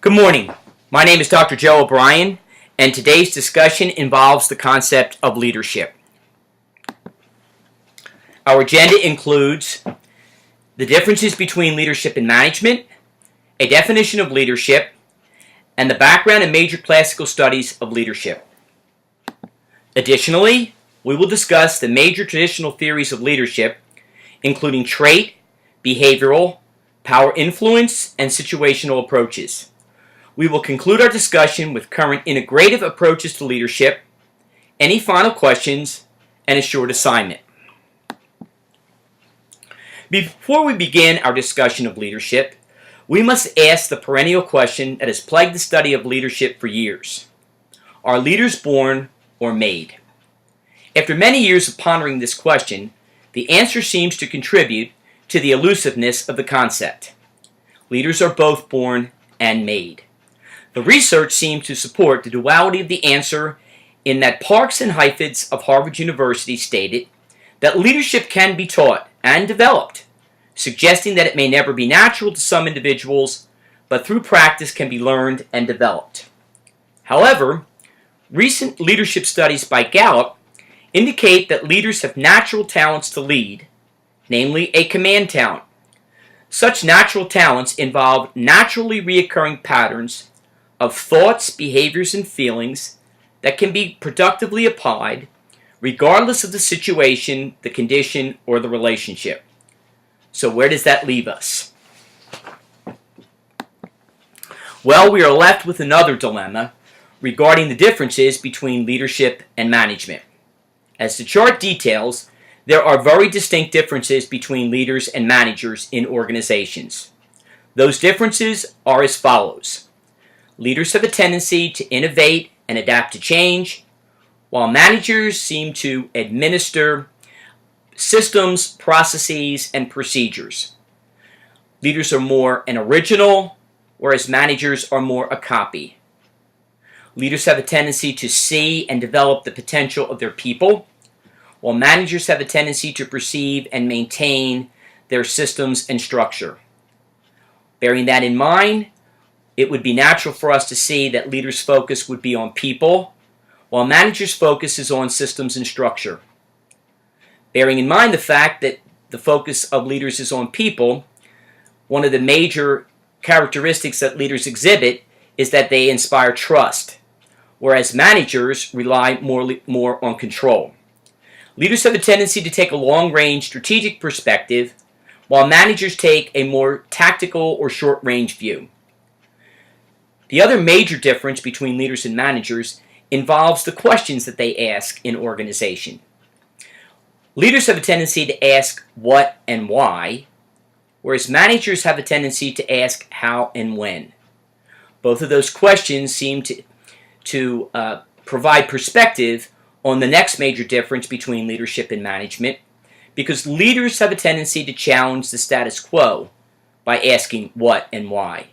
Good morning. My name is Dr. Joe O'Brien, and today's discussion involves the concept of leadership. Our agenda includes the differences between leadership and management, a definition of leadership, and the background and major classical studies of leadership. Additionally, we will discuss the major traditional theories of leadership, including trait, behavioral, power influence, and situational approaches. We will conclude our discussion with current integrative approaches to leadership, any final questions, and a short assignment. Before we begin our discussion of leadership, we must ask the perennial question that has plagued the study of leadership for years. Are leaders born or made? After many years of pondering this question, the answer seems to contribute to the elusiveness of the concept. Leaders are both born and made. The research seems to support the duality of the answer in that Parks and Heifetz of Harvard University stated that leadership can be taught and developed, suggesting that it may never be natural to some individuals, but through practice can be learned and developed. However, recent leadership studies by Gallup indicate that leaders have natural talents to lead, namely a command talent. Such natural talents involve naturally reoccurring patterns of thoughts, behaviors, and feelings that can be productively applied regardless of the situation, the condition, or the relationship. So where does that leave us? Well, we are left with another dilemma regarding the differences between leadership and management. As the chart details, there are very distinct differences between leaders and managers in organizations. Those differences are as follows. Leaders have a tendency to innovate and adapt to change, while managers seem to administer systems, processes, and procedures. Leaders are more an original, whereas managers are more a copy. Leaders have a tendency to see and develop the potential of their people, while managers have a tendency to perceive and maintain their systems and structure. Bearing that in mind, it would be natural for us to see that leaders' focus would be on people, while managers' focus is on systems and structure. Bearing in mind the fact that the focus of leaders is on people, one of the major characteristics that leaders exhibit is that they inspire trust, whereas managers rely more on control. Leaders have a tendency to take a long-range strategic perspective, while managers take a more tactical or short-range view. The other major difference between leaders and managers involves the questions that they ask in organization. Leaders have a tendency to ask what and why, whereas managers have a tendency to ask how and when. Both of those questions seem to provide perspective on the next major difference between leadership and management, because leaders have a tendency to challenge the status quo by asking what and why,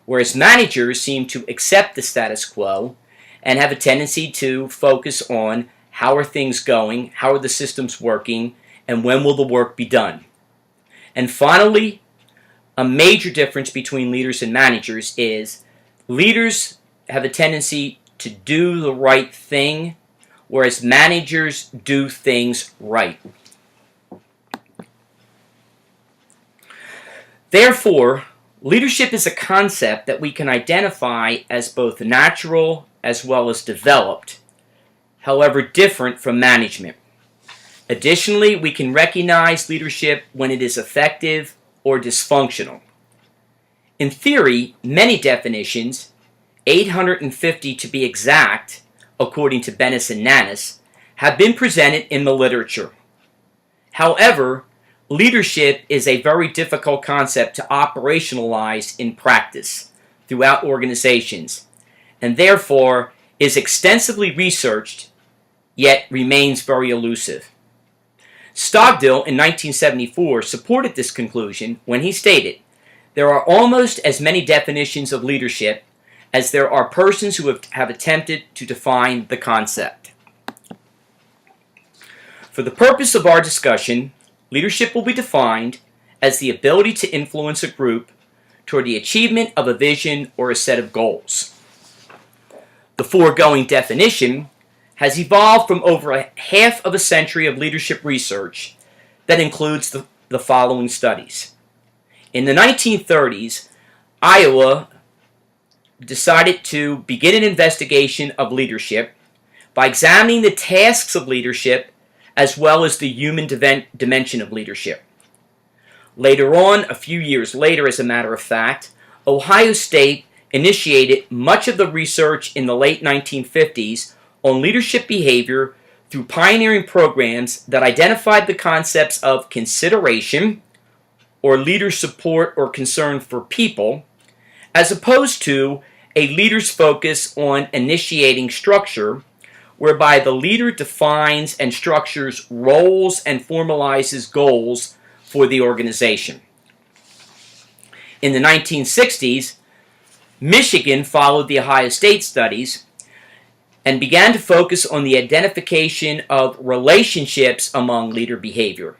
whereas managers seem to accept the status quo and have a tendency to focus on how are things going, how are the systems working, and when will the work be done. And finally, a major difference between leaders and managers is leaders have a tendency to do the right thing, whereas managers do things right. Therefore, leadership is a concept that we can identify as both natural as well as developed, however different from management. Additionally, we can recognize leadership when it is effective or dysfunctional. In theory, many definitions, 850 to be exact, according to Bennis and Nannis, have been presented in the literature. However, leadership is a very difficult concept to operationalize in practice throughout organizations, and therefore is extensively researched, yet remains very elusive. Stockdale in 1974 supported this conclusion when he stated, "There are almost as many definitions of leadership as there are persons who have attempted to define the concept." For the purpose of our discussion, leadership will be defined as the ability to influence a group toward the achievement of a vision or a set of goals. The foregoing definition has evolved from over a half of a century of leadership research that includes the following studies. In the 1930s, Iowa decided to begin an investigation of leadership by examining the tasks of leadership as well as the human dimension of leadership. Later on, a few years later, as a matter of fact, Ohio State initiated much of the research in the late 1950s on leadership behavior through pioneering programs that identified the concepts of consideration, or leader support or concern for people, as opposed to a leader's focus on initiating structure, whereby the leader defines and structures roles and formalizes goals for the organization. In the 1960s, Michigan followed the Ohio State studies and began to focus on the identification of relationships among leader behavior.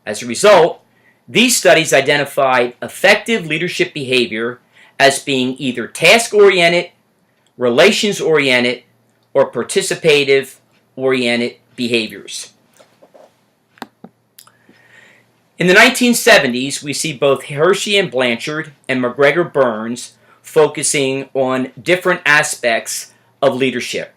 As a result, these studies identified effective leadership behavior as being either task-oriented, relations-oriented, or participative-oriented behaviors. In the 1970s, we see both Hershey and Blanchard and McGregor-Burns focusing on different aspects of leadership.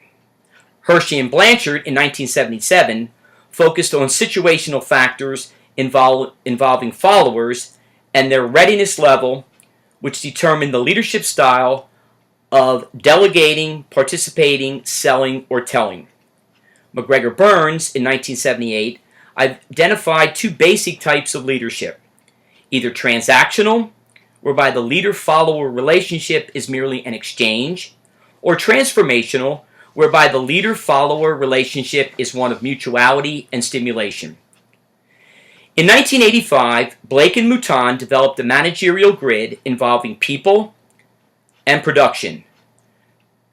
Hershey and Blanchard in 1977 focused on situational factors involving followers and their readiness level, which determined the leadership style of delegating, participating, selling, or telling. McGregor-Burns in 1978 identified two basic types of leadership: either transactional, whereby the leader-follower relationship is merely an exchange, or transformational, whereby the leader-follower relationship is one of mutuality and stimulation. In 1985, Blake and Mouton developed a managerial grid involving people and production.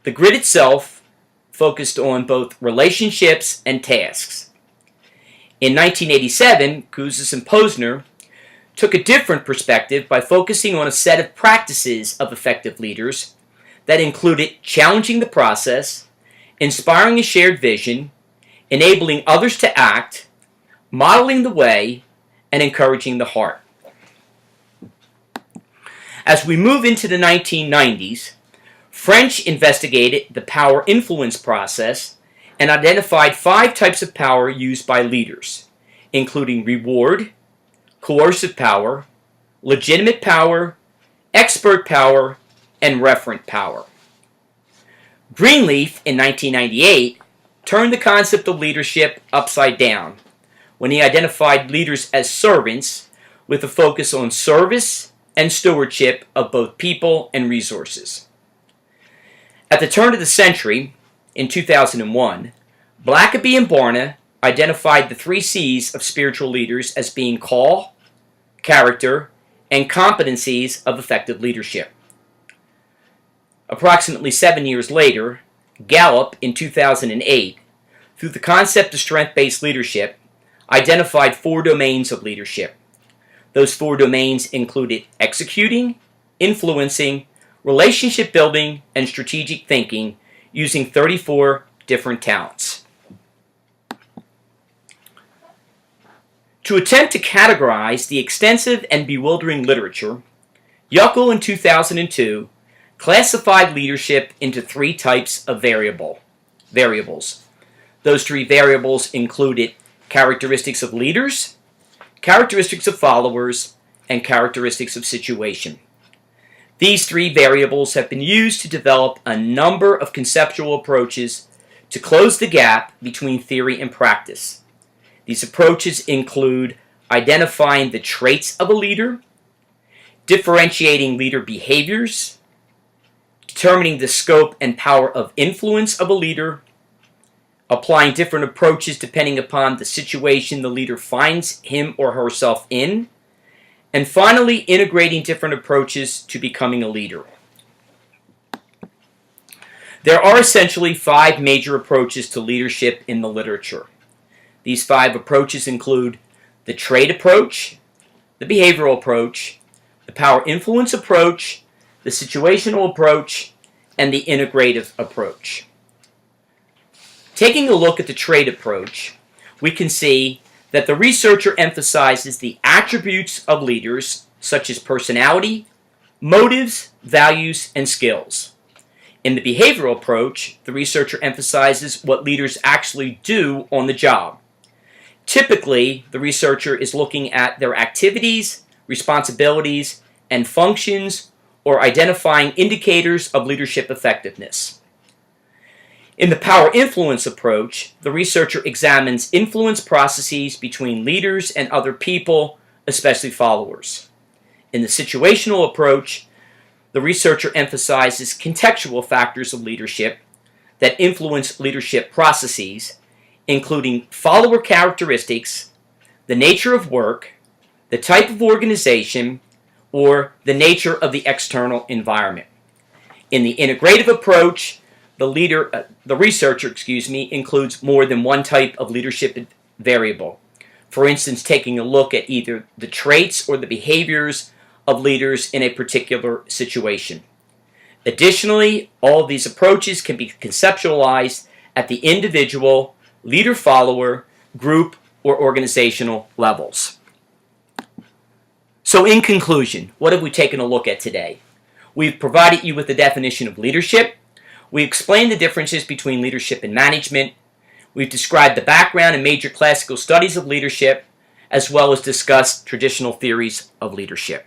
The grid itself focused on both relationships and tasks. In 1987, Kouzes and Posner took a different perspective by focusing on a set of practices of effective leaders that included challenging the process, inspiring a shared vision, enabling others to act, modeling the way, and encouraging the heart. As we move into the 1990s, French investigated the power-influence process and identified 5 types of power used by leaders, including reward, coercive power, legitimate power, expert power, and referent power. Greenleaf, in 1998, turned the concept of leadership upside down when he identified leaders as servants with a focus on service and stewardship of both people and resources. At the turn of the century, in 2001, Blackaby and Barna identified the 3 C's of spiritual leaders as being call, character, and competencies of effective leadership. Approximately 7 years later, Gallup, in 2008, through the concept of strength-based leadership, identified 4 domains of leadership. Those 4 domains included executing, influencing, relationship building, and strategic thinking, using 34 different talents. To attempt to categorize the extensive and bewildering literature, Yuckel in 2002 classified leadership into 3 types of variables. Those 3 variables included characteristics of leaders, characteristics of followers, and characteristics of situation. These 3 variables have been used to develop a number of conceptual approaches to close the gap between theory and practice. These approaches include identifying the traits of a leader, differentiating leader behaviors, determining the scope and power of influence of a leader, applying different approaches depending upon the situation the leader finds him or herself in, and finally integrating different approaches to becoming a leader. There are essentially 5 major approaches to leadership in the literature. These 5 approaches include the trait approach, the behavioral approach, the power-influence approach, the situational approach, and the integrative approach. Taking a look at the trait approach, we can see that the researcher emphasizes the attributes of leaders, such as personality, motives, values, and skills. In the behavioral approach, the researcher emphasizes what leaders actually do on the job. Typically, the researcher is looking at their activities, responsibilities, and functions, or identifying indicators of leadership effectiveness. In the power-influence approach, the researcher examines influence processes between leaders and other people, especially followers. In the situational approach, the researcher emphasizes contextual factors of leadership that influence leadership processes, including follower characteristics, the nature of work, the type of organization, or the nature of the external environment. In the integrative approach, the researcher includes more than one type of leadership variable. For instance, taking a look at either the traits or the behaviors of leaders in a particular situation. Additionally, all of these approaches can be conceptualized at the individual, leader-follower, group, or organizational levels. So in conclusion, what have we taken a look at today? We've provided you with the definition of leadership. We explained the differences between leadership and management. We've described the background and major classical studies of leadership, as well as discussed traditional theories of leadership.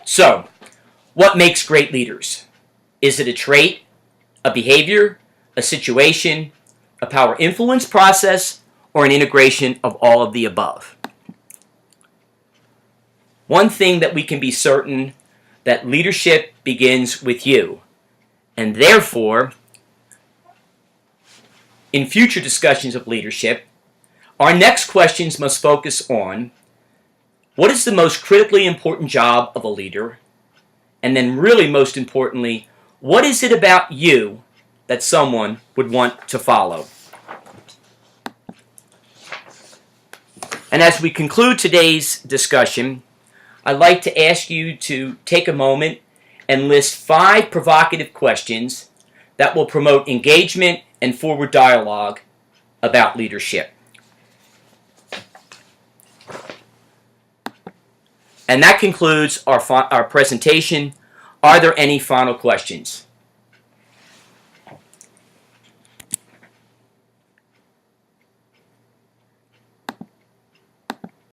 So, what makes great leaders? Is it a trait, a behavior, a situation, a power influence process, or an integration of all of the above? One thing that we can be certain, that leadership begins with you. And therefore, in future discussions of leadership, our next questions must focus on what is the most critically important job of a leader? And then really most importantly, what is it about you that someone would want to follow? And as we conclude today's discussion, I'd like to ask you to take a moment and list 5 provocative questions that will promote engagement and forward dialogue about leadership. And that concludes our presentation. Are there any final questions?